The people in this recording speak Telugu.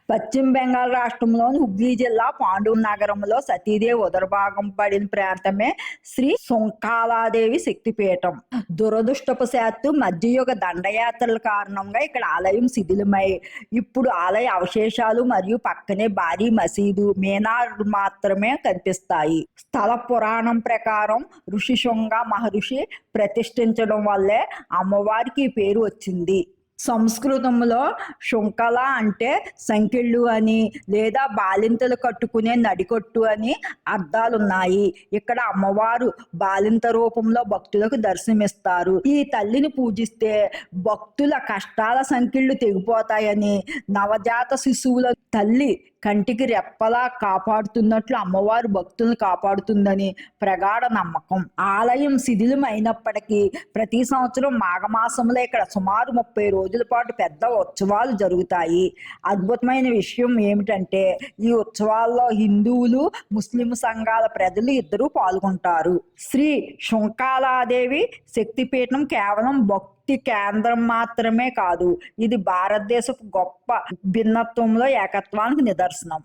పశ్చిమ బెంగాల్ రాష్ట్రంలోని హుగ్లీ జిల్లా పాండూర్ నగరంలో సతీదేవి ఉదరభాగం పడిన ప్రాంతమే శ్రీ సుంకాలాదేవి శక్తిపీఠం. దురదృష్టవశాత్తు మధ్యయుగ దండయాత్రల కారణంగా ఇక్కడ ఆలయం శిథిలమై ఇప్పుడు ఆలయ అవశేషాలు మరియు పక్కనే భారీ మసీదు మీనార్ మాత్రమే కనిపిస్తాయి. స్థల పురాణం ప్రకారం ఋషిశృంగ మహర్షి ప్రతిష్ఠించడం వల్లే అమ్మవారికి ఈ పేరు వచ్చింది. సంస్కృతంలో శృంఖల అంటే సంకెళ్ళు అని లేదా బాలింతలు కట్టుకునే నడికొట్టు అని అర్థాలున్నాయి. ఇక్కడ అమ్మవారు బాలింత రూపంలో భక్తులకు దర్శనమిస్తారు. ఈ తల్లిని పూజిస్తే భక్తుల కష్టాల సంకెళ్ళు తెగిపోతాయని, నవజాత శిశువుల తల్లి కంటికి రెప్పలా కాపాడుతున్నట్లు అమ్మవారు భక్తులను కాపాడుతుందని ప్రగాఢ నమ్మకం. ఆలయం శిథిలం అయినప్పటికీ ప్రతి సంవత్సరం మాఘమాసంలో ఇక్కడ సుమారు 30 రోజుల పాటు పెద్ద ఉత్సవాలు జరుగుతాయి. అద్భుతమైన విషయం ఏమిటంటే ఈ ఉత్సవాల్లో హిందువులు, ముస్లిం సంఘాల ప్రజలు ఇద్దరూ పాల్గొంటారు. శ్రీ శృంఖలాదేవి శక్తిపీఠం కేవలం భక్తి కేంద్రం మాత్రమే కాదు, ఇది భారతదేశపు గొప్ప భిన్నత్వంలో ఏకత్వానికి నిదర్శనం.